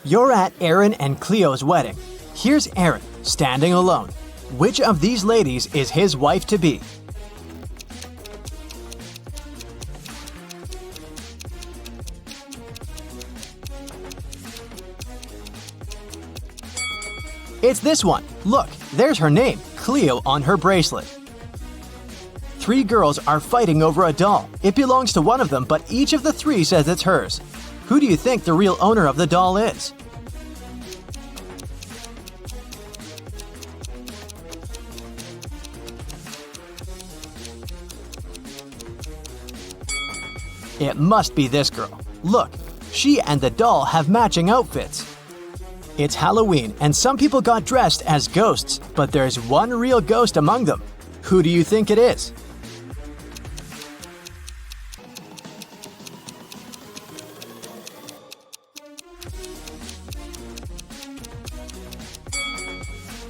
You're at Aaron and Cleo's wedding. Here's Aaron, standing alone. Which of these ladies is his wife-to-be? It's this one. Look, there's her name, Cleo, on her bracelet. 3 girls are fighting over a doll. It belongs to one of them, but each of the 3 says it's hers. Who do you think the real owner of the doll is? It must be this girl. Look, she and the doll have matching outfits. It's Halloween, and some people got dressed as ghosts, but there's one real ghost among them. Who do you think it is?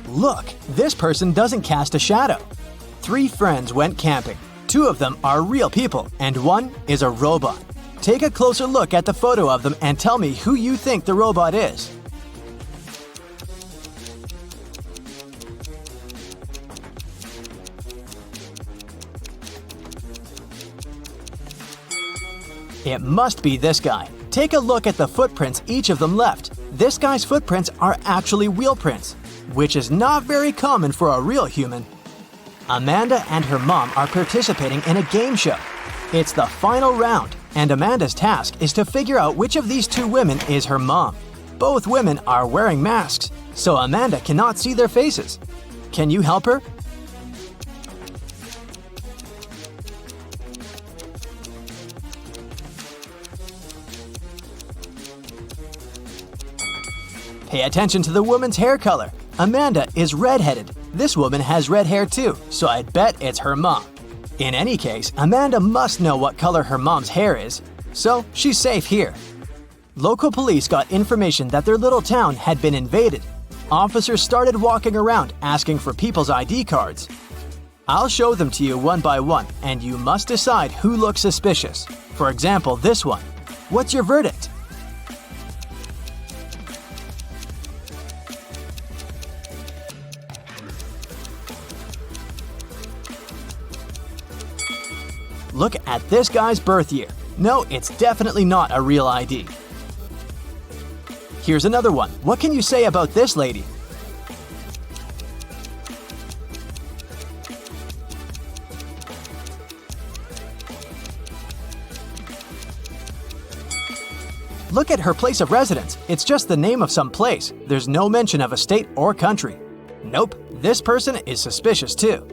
Look, this person doesn't cast a shadow. 3 friends went camping. 2 of them are real people, and 1 is a robot. Take a closer look at the photo of them and tell me who you think the robot is. It must be this guy. Take a look at the footprints each of them left. This guy's footprints are actually wheel prints, which is not very common for a real human. Amanda and her mom are participating in a game show. It's the final round, and Amanda's task is to figure out which of these 2 women is her mom. Both women are wearing masks, so Amanda cannot see their faces. Can you help her? Pay attention to the woman's hair color. Amanda is redheaded. This woman has red hair too, so I'd bet it's her mom. In any case, Amanda must know what color her mom's hair is, so she's safe here. Local police got information that their little town had been invaded. Officers started walking around asking for people's ID cards. I'll show them to you one by one, and you must decide who looks suspicious. For example, this one. What's your verdict? Look at this guy's birth year. No, it's definitely not a real ID. Here's another one. What can you say about this lady? Look at her place of residence. It's just the name of some place. There's no mention of a state or country. Nope, this person is suspicious too.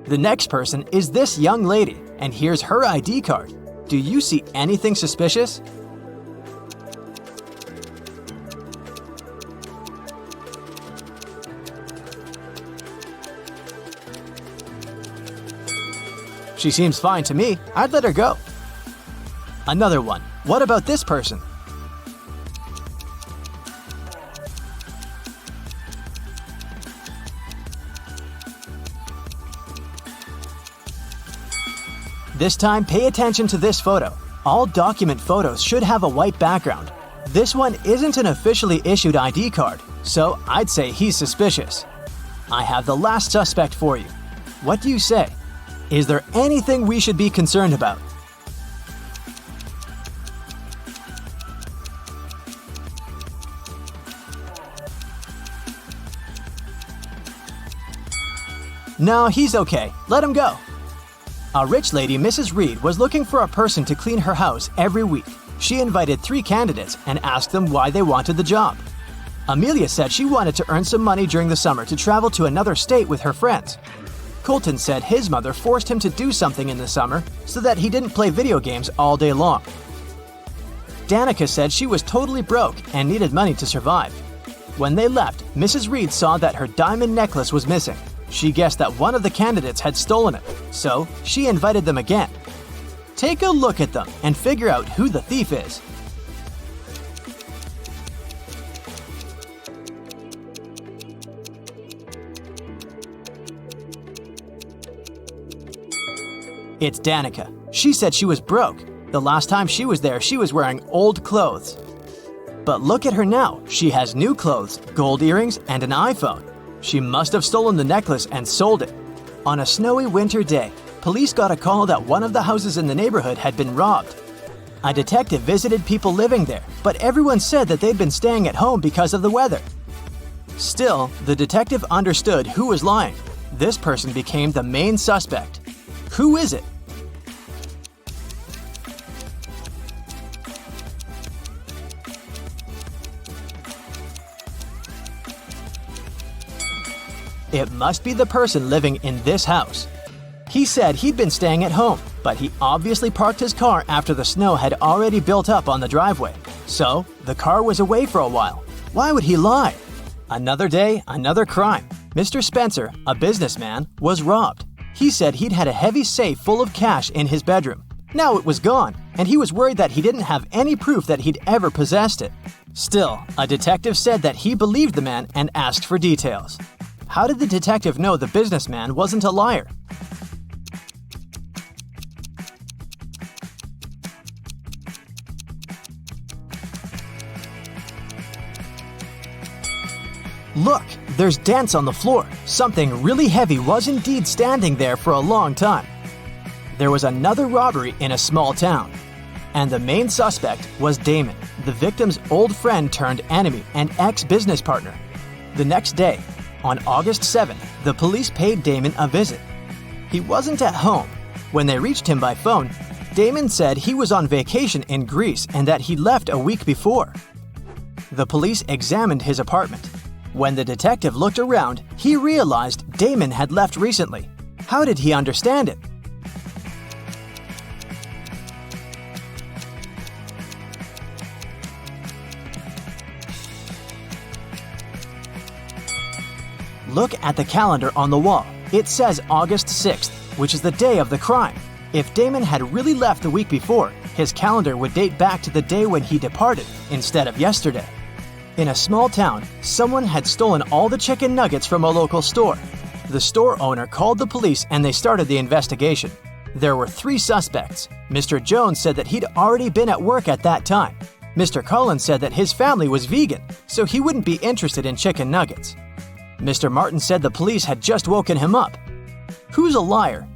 The next person is this young lady, and here's her ID card. Do you see anything suspicious? She seems fine to me. I'd let her go. Another one. What about this person? This time, pay attention to this photo. All document photos should have a white background. This one isn't an officially issued ID card, so I'd say he's suspicious. I have the last suspect for you. What do you say? Is there anything we should be concerned about? No, he's okay. Let him go. A rich lady, Mrs. Reed, was looking for a person to clean her house every week. She invited 3 candidates and asked them why they wanted the job. Amelia said she wanted to earn some money during the summer to travel to another state with her friends. Colton said his mother forced him to do something in the summer so that he didn't play video games all day long. Danica said she was totally broke and needed money to survive. When they left, Mrs. Reed saw that her diamond necklace was missing. She guessed that one of the candidates had stolen it, so she invited them again. Take a look at them and figure out who the thief is. It's Danica. She said she was broke. The last time she was there, she was wearing old clothes. But look at her now. She has new clothes, gold earrings, and an iPhone. She must have stolen the necklace and sold it. On a snowy winter day, police got a call that one of the houses in the neighborhood had been robbed. A detective visited people living there, but everyone said that they'd been staying at home because of the weather. Still, the detective understood who was lying. This person became the main suspect. Who is it? It must be the person living in this house. He said he'd been staying at home, but he obviously parked his car after the snow had already built up on the driveway. So, the car was away for a while. Why would he lie? Another day, another crime. Mr. Spencer, a businessman, was robbed. He said he'd had a heavy safe full of cash in his bedroom. Now it was gone, and he was worried that he didn't have any proof that he'd ever possessed it. Still, a detective said that he believed the man and asked for details. How did the detective know the businessman wasn't a liar? Look, there's dents on the floor. Something really heavy was indeed standing there for a long time. There was another robbery in a small town, and the main suspect was Damon, the victim's old friend turned enemy and ex-business partner. The next day, on August 7th, the police paid Damon a visit. He wasn't at home. When they reached him by phone, Damon said he was on vacation in Greece and that he left a week before. The police examined his apartment. When the detective looked around, he realized Damon had left recently. How did he understand it? Look at the calendar on the wall. It says August 6th, which is the day of the crime. If Damon had really left the week before, his calendar would date back to the day when he departed instead of yesterday. In a small town, someone had stolen all the chicken nuggets from a local store. The store owner called the police and they started the investigation. There were 3 suspects. Mr. Jones said that he'd already been at work at that time. Mr. Collins said that his family was vegan, so he wouldn't be interested in chicken nuggets. Mr. Martin said the police had just woken him up. Who's a liar?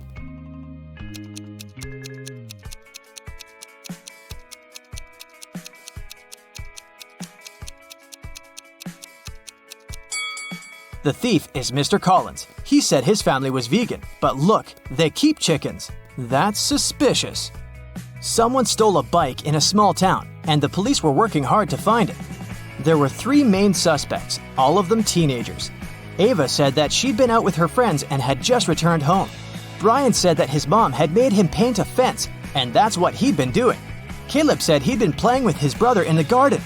The thief is Mr. Collins. He said his family was vegan, but look, they keep chickens. That's suspicious. Someone stole a bike in a small town, and the police were working hard to find it. There were 3 main suspects, all of them teenagers. Ava said that she'd been out with her friends and had just returned home. Brian said that his mom had made him paint a fence, and that's what he'd been doing. Caleb said he'd been playing with his brother in the garden.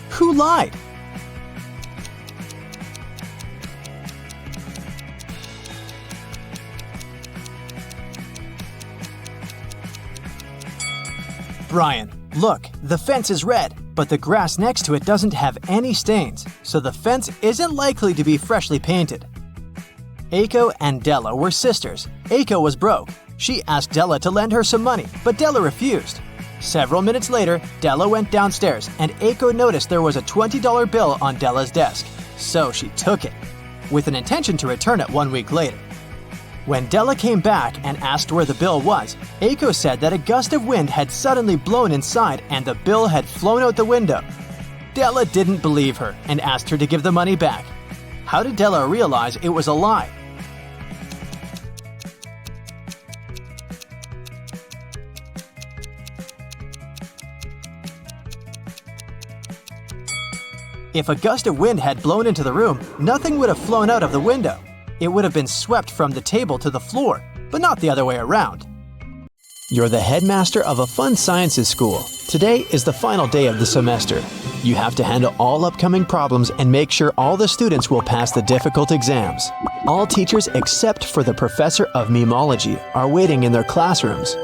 Who lied? Brian, look, the fence is red, but the grass next to it doesn't have any stains, so the fence isn't likely to be freshly painted. Aiko and Della were sisters. Aiko was broke. She asked Della to lend her some money, but Della refused. Several minutes later, Della went downstairs, and Aiko noticed there was a $20 bill on Della's desk, so she took it, with an intention to return it 1 week later. When Della came back and asked where the bill was, Aiko said that a gust of wind had suddenly blown inside and the bill had flown out the window. Della didn't believe her and asked her to give the money back. How did Della realize it was a lie? If a gust of wind had blown into the room, nothing would have flown out of the window. It would have been swept from the table to the floor, but not the other way around. You're the headmaster of a fun sciences school. Today is the final day of the semester. You have to handle all upcoming problems and make sure all the students will pass the difficult exams. All teachers except for the professor of memology are waiting in their classrooms.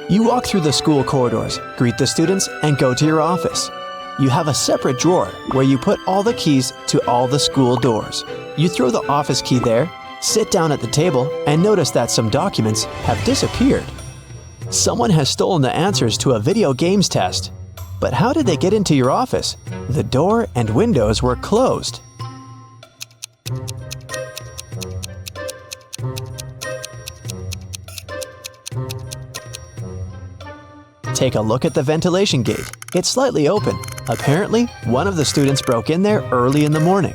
You walk through the school corridors, greet the students, and go to your office. You have a separate drawer where you put all the keys to all the school doors. You throw the office key there, sit down at the table, and notice that some documents have disappeared. Someone has stolen the answers to a video games test. But how did they get into your office? The door and windows were closed. Take a look at the ventilation gate. It's slightly open. Apparently, one of the students broke in there early in the morning.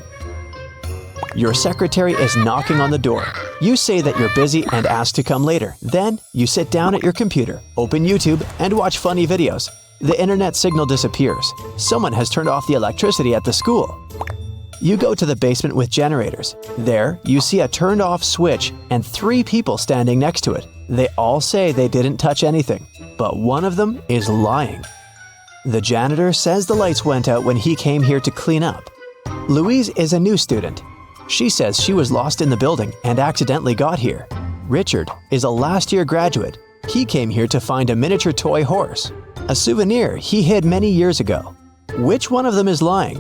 Your secretary is knocking on the door. You say that you're busy and ask to come later. Then, you sit down at your computer, open YouTube, and watch funny videos. The internet signal disappears. Someone has turned off the electricity at the school. You go to the basement with generators. There, you see a turned-off switch and 3 people standing next to it. They all say they didn't touch anything, but one of them is lying. The janitor says the lights went out when he came here to clean up. Louise is a new student. She says she was lost in the building and accidentally got here. Richard is a last-year graduate. He came here to find a miniature toy horse, a souvenir he hid many years ago. Which one of them is lying?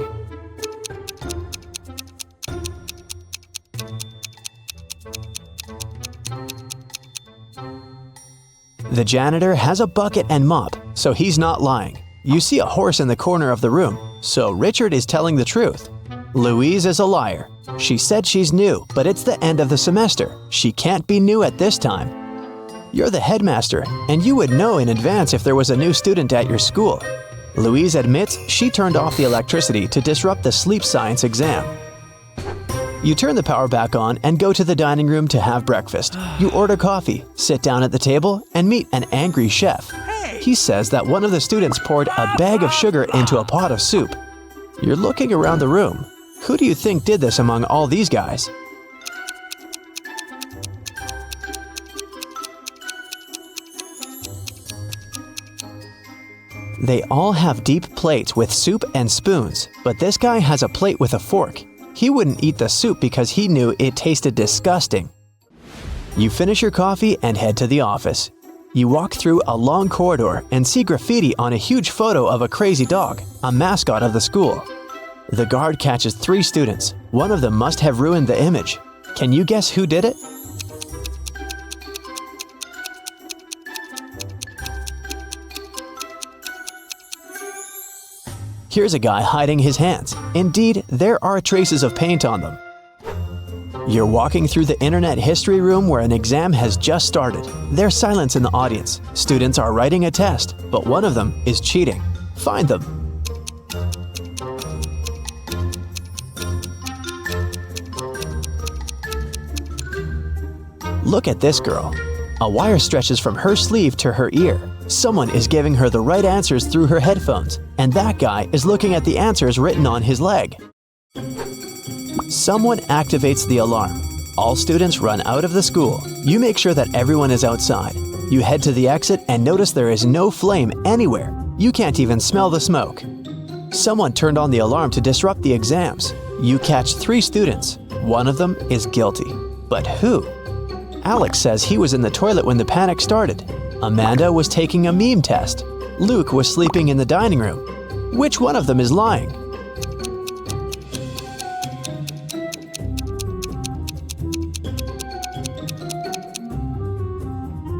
The janitor has a bucket and mop, so he's not lying. You see a horse in the corner of the room, so Richard is telling the truth. Louise is a liar. She said she's new, but it's the end of the semester. She can't be new at this time. You're the headmaster, and you would know in advance if there was a new student at your school. Louise admits she turned off the electricity to disrupt the sleep science exam. You turn the power back on and go to the dining room to have breakfast. You order coffee, sit down at the table, and meet an angry chef. He says that one of the students poured a bag of sugar into a pot of soup. You're looking around the room. Who do you think did this among all these guys? They all have deep plates with soup and spoons, but this guy has a plate with a fork. He wouldn't eat the soup because he knew it tasted disgusting. You finish your coffee and head to the office. You walk through a long corridor and see graffiti on a huge photo of a crazy dog, a mascot of the school. The guard catches 3 students. One of them must have ruined the image. Can you guess who did it? Here's a guy hiding his hands. Indeed, there are traces of paint on them. You're walking through the internet history room where an exam has just started. There's silence in the audience. Students are writing a test, but one of them is cheating. Find them. Look at this girl. A wire stretches from her sleeve to her ear. Someone is giving her the right answers through her headphones, and that guy is looking at the answers written on his leg. Someone activates the alarm. All students run out of the school. You make sure that everyone is outside. You head to the exit and notice there is no flame anywhere. You can't even smell the smoke. Someone turned on the alarm to disrupt the exams. You catch 3 students. One of them is guilty. But who? Alex says he was in the toilet when the panic started. Amanda was taking a meme test. Luke was sleeping in the dining room. Which one of them is lying?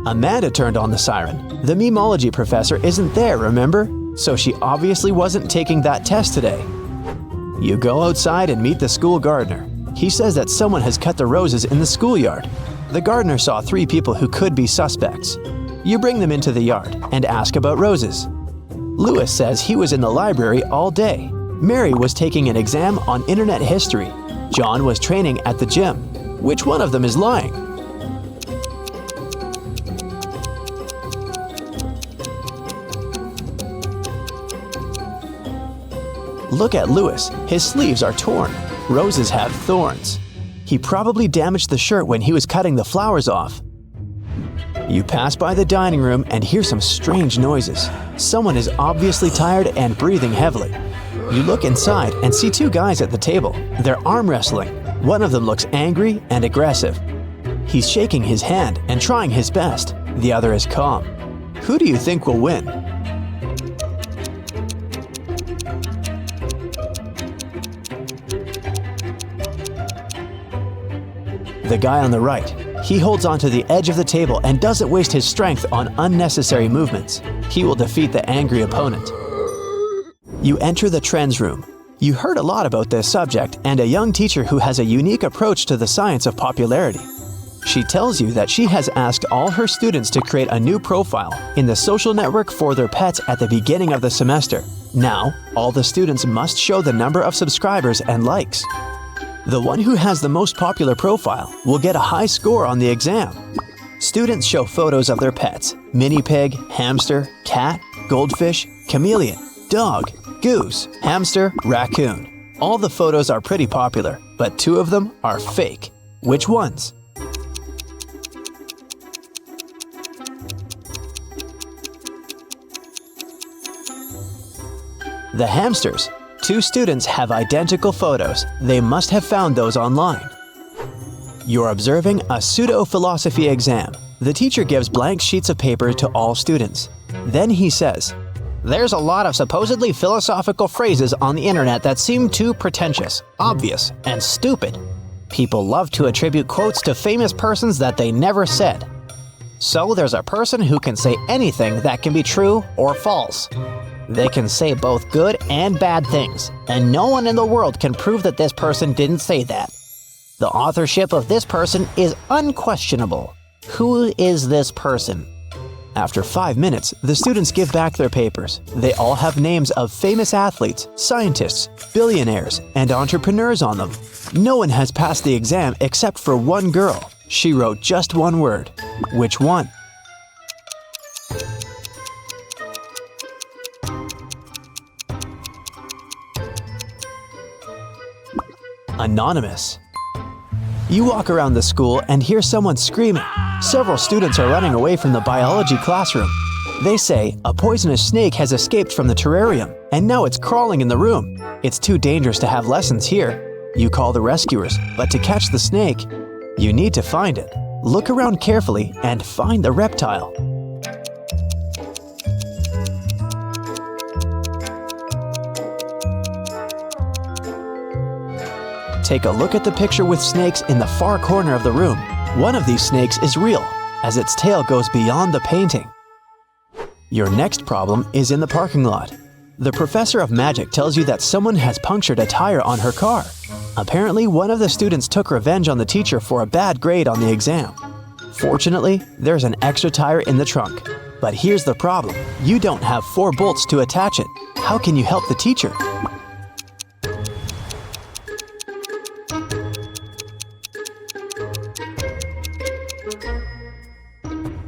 Amanda turned on the siren. The memology professor isn't there, remember? So she obviously wasn't taking that test today. You go outside and meet the school gardener. He says that someone has cut the roses in the schoolyard. The gardener saw 3 people who could be suspects. You bring them into the yard and ask about roses. Lewis says he was in the library all day. Mary was taking an exam on internet history. John was training at the gym. Which one of them is lying? Look at Lewis. His sleeves are torn. Roses have thorns. He probably damaged the shirt when he was cutting the flowers off. You pass by the dining room and hear some strange noises. Someone is obviously tired and breathing heavily. You look inside and see 2 guys at the table. They're arm wrestling. One of them looks angry and aggressive. He's shaking his hand and trying his best. The other is calm. Who do you think will win? The guy on the right. He holds onto the edge of the table and doesn't waste his strength on unnecessary movements. He will defeat the angry opponent. You enter the trends room. You heard a lot about this subject and a young teacher who has a unique approach to the science of popularity. She tells you that she has asked all her students to create a new profile in the social network for their pets at the beginning of the semester. Now, all the students must show the number of subscribers and likes. The one who has the most popular profile will get a high score on the exam. Students show photos of their pets: mini pig, hamster, cat, goldfish, chameleon, dog, goose, hamster, raccoon. All the photos are pretty popular, but 2 of them are fake. Which ones? The hamsters. 2 students have identical photos. They must have found those online. You're observing a pseudo-philosophy exam. The teacher gives blank sheets of paper to all students. Then he says, "There's a lot of supposedly philosophical phrases on the internet that seem too pretentious, obvious, and stupid. People love to attribute quotes to famous persons that they never said. So there's a person who can say anything that can be true or false. They can say both good and bad things, and no one in the world can prove that this person didn't say that. The authorship of this person is unquestionable. Who is this person?" After 5 minutes, the students give back their papers. They all have names of famous athletes, scientists, billionaires, and entrepreneurs on them. No one has passed the exam except for one girl. She wrote just one word. Which one? Anonymous. You walk around the school and hear someone screaming. Several students are running away from the biology classroom. They say a poisonous snake has escaped from the terrarium, and now it's crawling in the room. It's too dangerous to have lessons here. You call the rescuers, but to catch the snake, you need to find it. Look around carefully and find the reptile. Take a look at the picture with snakes in the far corner of the room. One of these snakes is real, as its tail goes beyond the painting. Your next problem is in the parking lot. The professor of magic tells you that someone has punctured a tire on her car. Apparently, one of the students took revenge on the teacher for a bad grade on the exam. Fortunately, there's an extra tire in the trunk. But here's the problem. You don't have 4 bolts to attach it. How can you help the teacher?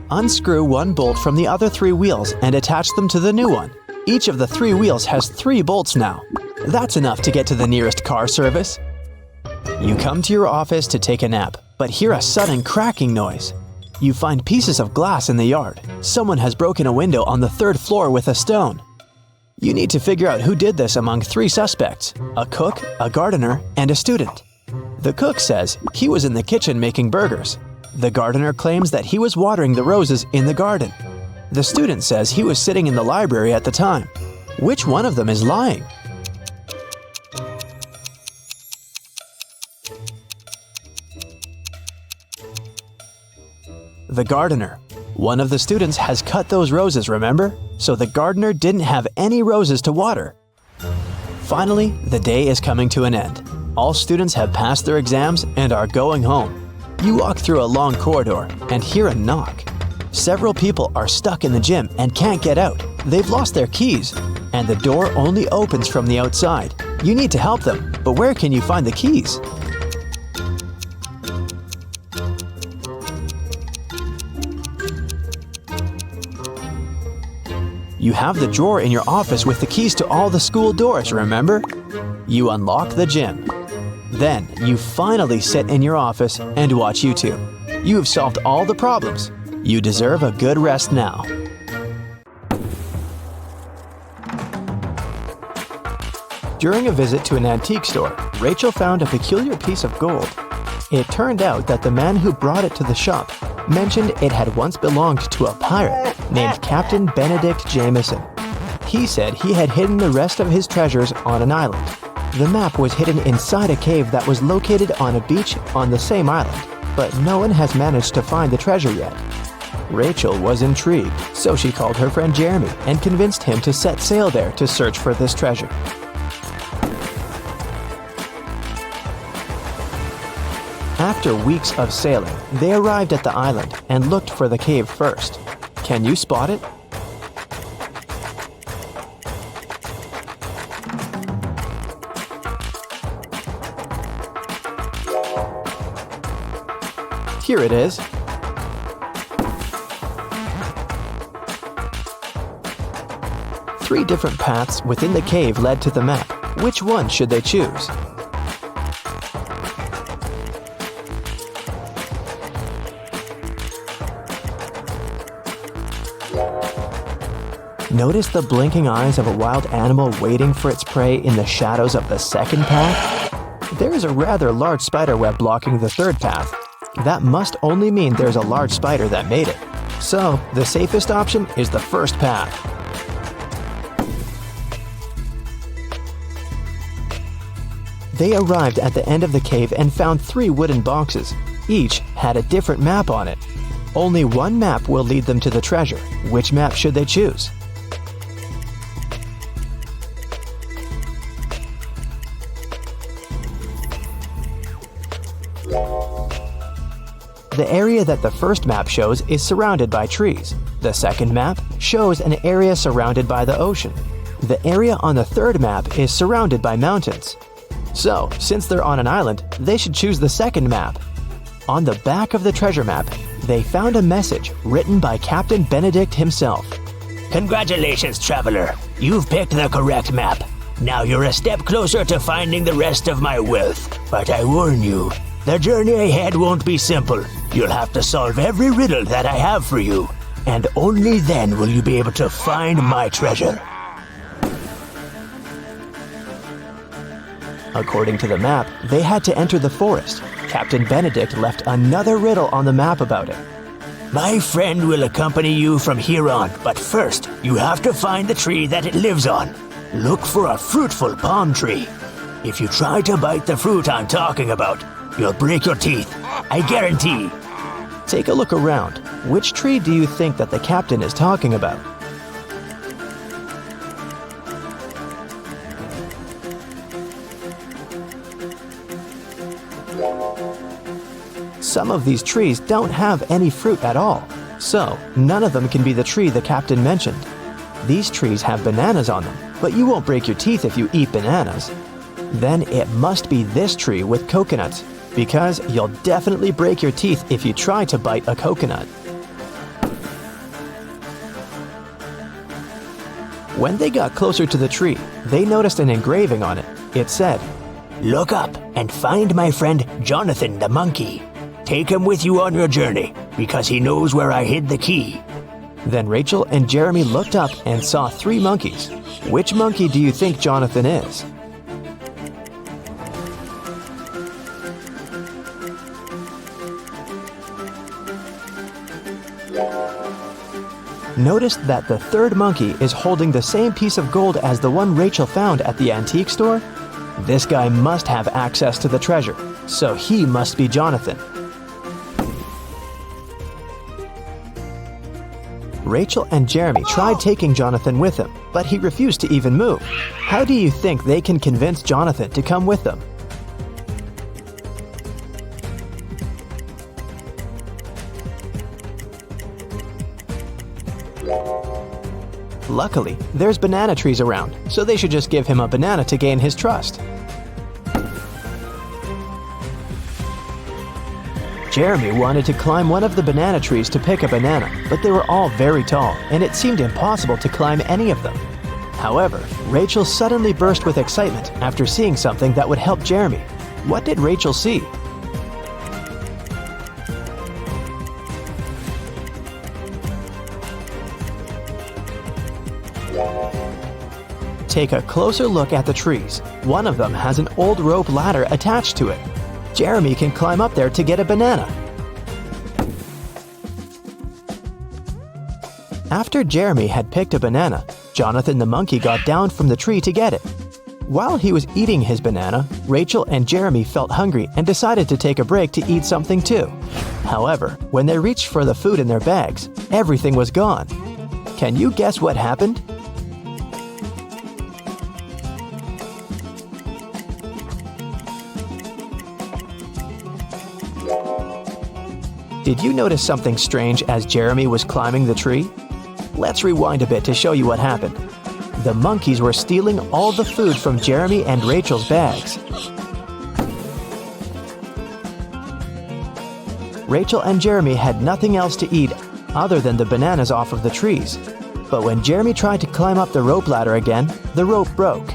Unscrew 1 bolt from the other 3 wheels and attach them to the new one. Each of the 3 wheels has 3 bolts now. That's enough to get to the nearest car service. You come to your office to take a nap, but hear a sudden cracking noise. You find pieces of glass in the yard. Someone has broken a window on the 3rd floor with a stone. You need to figure out who did this among 3 suspects: a cook, a gardener, and a student. The cook says he was in the kitchen making burgers. The gardener claims that he was watering the roses in the garden. The student says he was sitting in the library at the time. Which one of them is lying? The gardener. One of the students has cut those roses, remember? So the gardener didn't have any roses to water. Finally, the day is coming to an end. All students have passed their exams and are going home. You walk through a long corridor and hear a knock. Several people are stuck in the gym and can't get out. They've lost their keys, and the door only opens from the outside. You need to help them, but where can you find the keys? You have the drawer in your office with the keys to all the school doors, remember? You unlock the gym. Then, you finally sit in your office and watch YouTube. You have solved all the problems. You deserve a good rest now. During a visit to an antique store, Rachel found a peculiar piece of gold. It turned out that the man who brought it to the shop mentioned it had once belonged to a pirate named Captain Benedict Jameson. He said he had hidden the rest of his treasures on an island. The map was hidden inside a cave that was located on a beach on the same island, but no one has managed to find the treasure yet. Rachel was intrigued, so she called her friend Jeremy and convinced him to set sail there to search for this treasure. After weeks of sailing, they arrived at the island and looked for the cave first. Can you spot it? Here it is. Three different paths within the cave led to the map. Which one should they choose? Notice the blinking eyes of a wild animal waiting for its prey in the shadows of the second path? There is a rather large spider web blocking the third path. That must only mean there's a large spider that made it. So, the safest option is the first path. They arrived at the end of the cave and found 3 wooden boxes. Each had a different map on it. Only one map will lead them to the treasure. Which map should they choose? The area that the first map shows is surrounded by trees. The second map shows an area surrounded by the ocean. The area on the third map is surrounded by mountains. So, since they're on an island, they should choose the second map. On the back of the treasure map, they found a message written by Captain Benedict himself. Congratulations, traveler. You've picked the correct map. Now you're a step closer to finding the rest of my wealth. But I warn you, the journey ahead won't be simple. You'll have to solve every riddle that I have for you. And only then will you be able to find my treasure. According to the map, they had to enter the forest. Captain Benedict left another riddle on the map about it. My friend will accompany you from here on, but first, you have to find the tree that it lives on. Look for a fruitful palm tree. If you try to bite the fruit I'm talking about, you'll break your teeth. I guarantee. Take a look around. Which tree do you think that the captain is talking about? Some of these trees don't have any fruit at all, so none of them can be the tree the captain mentioned. These trees have bananas on them, but you won't break your teeth if you eat bananas. Then it must be this tree with coconuts, because you'll definitely break your teeth if you try to bite a coconut. When they got closer to the tree, they noticed an engraving on it. It said, "Look up and find my friend Jonathan the monkey. Take him with you on your journey, because he knows where I hid the key." Then Rachel and Jeremy looked up and saw 3 monkeys. Which monkey do you think Jonathan is? Notice that the third monkey is holding the same piece of gold as the one Rachel found at the antique store. This guy must have access to the treasure, so he must be Jonathan. Rachel and Jeremy tried taking Jonathan with them, but he refused to even move. How do you think they can convince Jonathan to come with them? Luckily, there's banana trees around, so they should just give him a banana to gain his trust. Jeremy wanted to climb one of the banana trees to pick a banana, but they were all very tall, and it seemed impossible to climb any of them. However, Rachel suddenly burst with excitement after seeing something that would help Jeremy. What did Rachel see? Take a closer look at the trees. One of them has an old rope ladder attached to it. Jeremy can climb up there to get a banana. After Jeremy had picked a banana, Jonathan the monkey got down from the tree to get it. While he was eating his banana, Rachel and Jeremy felt hungry and decided to take a break to eat something too. However, when they reached for the food in their bags, everything was gone. Can you guess what happened? Did you notice something strange as Jeremy was climbing the tree? Let's rewind a bit to show you what happened. The monkeys were stealing all the food from Jeremy and Rachel's bags. Rachel and Jeremy had nothing else to eat other than the bananas off of the trees. But when Jeremy tried to climb up the rope ladder again, the rope broke.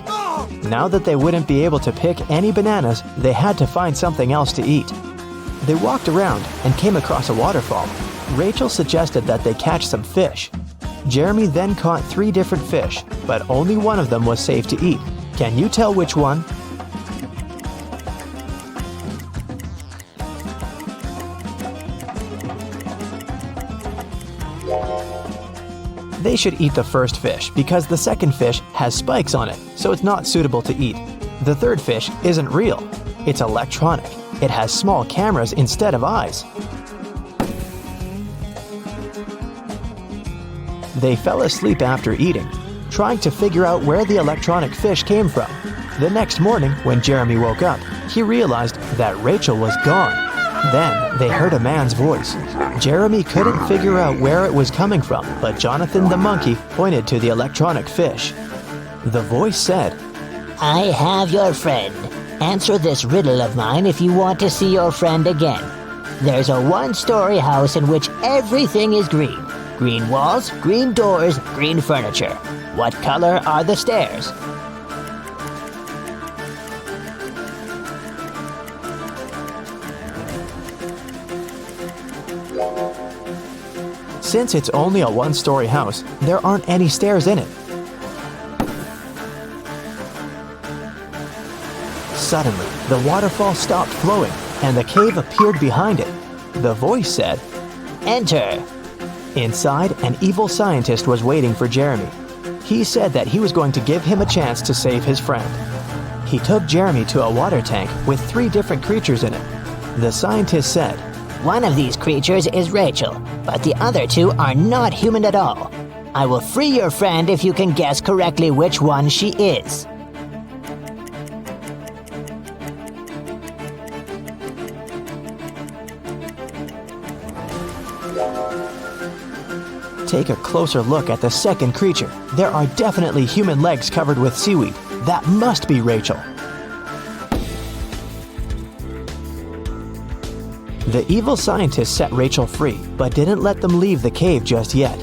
Now that they wouldn't be able to pick any bananas, they had to find something else to eat. They walked around and came across a waterfall. Rachel suggested that they catch some fish. Jeremy then caught 3 different fish, but only one of them was safe to eat. Can you tell which one? They should eat the first fish because the second fish has spikes on it, so it's not suitable to eat. The third fish isn't real. It's electronic. It has small cameras instead of eyes. They fell asleep after eating, trying to figure out where the electronic fish came from. The next morning, when Jeremy woke up, he realized that Rachel was gone. Then they heard a man's voice. Jeremy couldn't figure out where it was coming from, but Jonathan the monkey pointed to the electronic fish. The voice said, I have your friend. Answer this riddle of mine if you want to see your friend again. There's a 1-story house in which everything is green. Green walls, green doors, green furniture. What color are the stairs? Since it's only a 1-story house, there aren't any stairs in it. Suddenly, the waterfall stopped flowing, and the cave appeared behind it. The voice said, Enter. Inside, an evil scientist was waiting for Jeremy. He said that he was going to give him a chance to save his friend. He took Jeremy to a water tank with 3 different creatures in it. The scientist said, One of these creatures is Rachel, but the other 2 are not human at all. I will free your friend if you can guess correctly which one she is. Take a closer look at the second creature. There are definitely human legs covered with seaweed. That must be Rachel. The evil scientist set Rachel free, but didn't let them leave the cave just yet.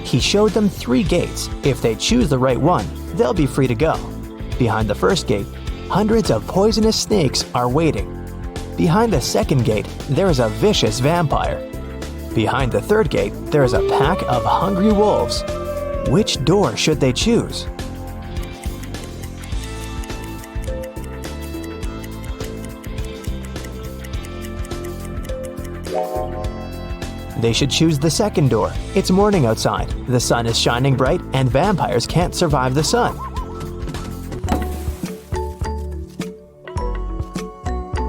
He showed them 3 gates. If they choose the right one, they'll be free to go. Behind the first gate, hundreds of poisonous snakes are waiting. Behind the second gate, there is a vicious vampire. Behind the third gate, there is a pack of hungry wolves. Which door should they choose? They should choose the second door. It's morning outside, the sun is shining bright, and vampires can't survive the sun.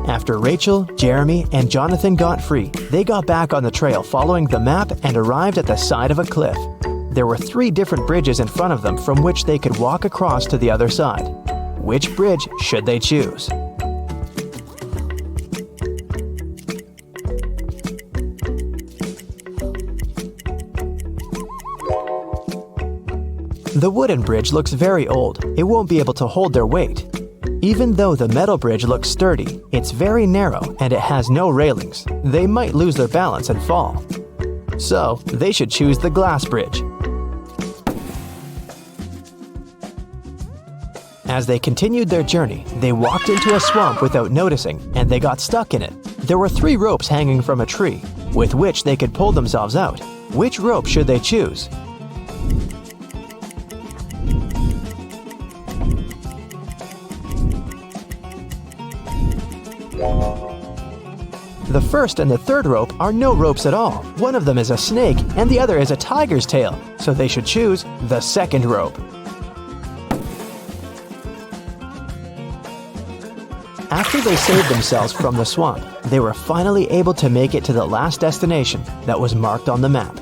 After Rachel, Jeremy, and Jonathan got free, they got back on the trail following the map and arrived at the side of a cliff. There were 3 different bridges in front of them from which they could walk across to the other side. Which bridge should they choose? The wooden bridge looks very old. It won't be able to hold their weight. Even though the metal bridge looks sturdy, it's very narrow and it has no railings. They might lose their balance and fall. So, they should choose the glass bridge. As they continued their journey, they walked into a swamp without noticing, and they got stuck in it. There were 3 ropes hanging from a tree, with which they could pull themselves out. Which rope should they choose? The first and the third rope are no ropes at all. One of them is a snake and the other is a tiger's tail, so they should choose the second rope. After they saved themselves from the swamp, they were finally able to make it to the last destination that was marked on the map.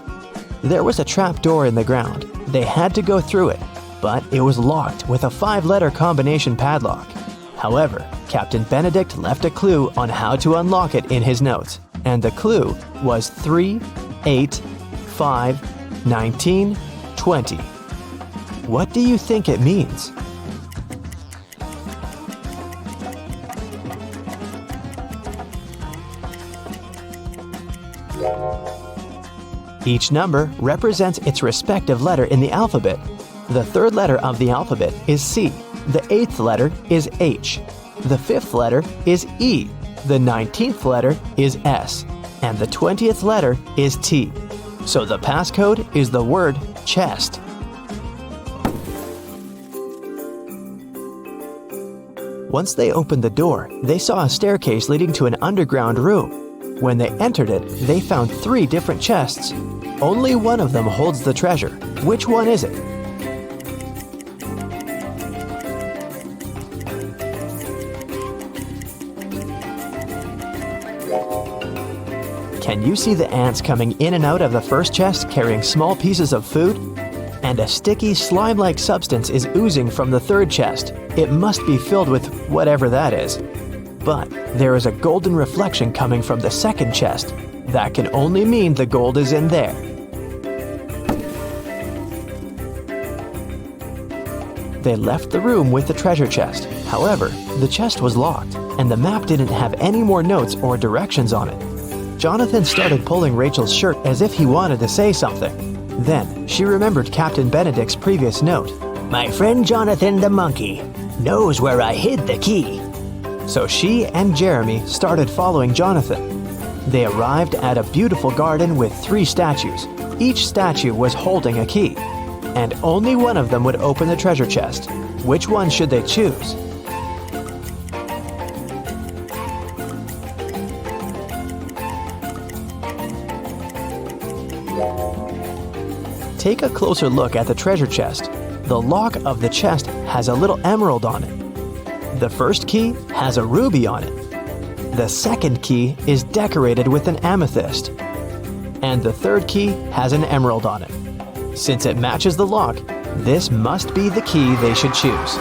There was a trap door in the ground. They had to go through it, but it was locked with a 5-letter combination padlock. However, Captain Benedict left a clue on how to unlock it in his notes, and the clue was 3, 8, 5, 19, 20. What do you think it means? Each number represents its respective letter in the alphabet. The 3rd letter of the alphabet is C. The 8th letter is H. The 5th letter is E. The 19th letter is S. And the 20th letter is T. So the passcode is the word chest. Once they opened the door, they saw a staircase leading to an underground room. When they entered it, they found 3 different chests. Only one of them holds the treasure. Which one is it? Can you see the ants coming in and out of the first chest carrying small pieces of food? And a sticky, slime-like substance is oozing from the 3rd chest. It must be filled with whatever that is. But there is a golden reflection coming from the 2nd chest. That can only mean the gold is in there. They left the room with the treasure chest. However, the chest was locked, and the map didn't have any more notes or directions on it. Jonathan started pulling Rachel's shirt as if he wanted to say something. Then, she remembered Captain Benedict's previous note. My friend Jonathan the monkey knows where I hid the key. So she and Jeremy started following Jonathan. They arrived at a beautiful garden with 3 statues. Each statue was holding a key, and only one of them would open the treasure chest. Which one should they choose? Take a closer look at the treasure chest. The lock of the chest has a little emerald on it. The first key has a ruby on it. The second key is decorated with an amethyst. And the third key has an emerald on it. Since it matches the lock, this must be the key they should choose.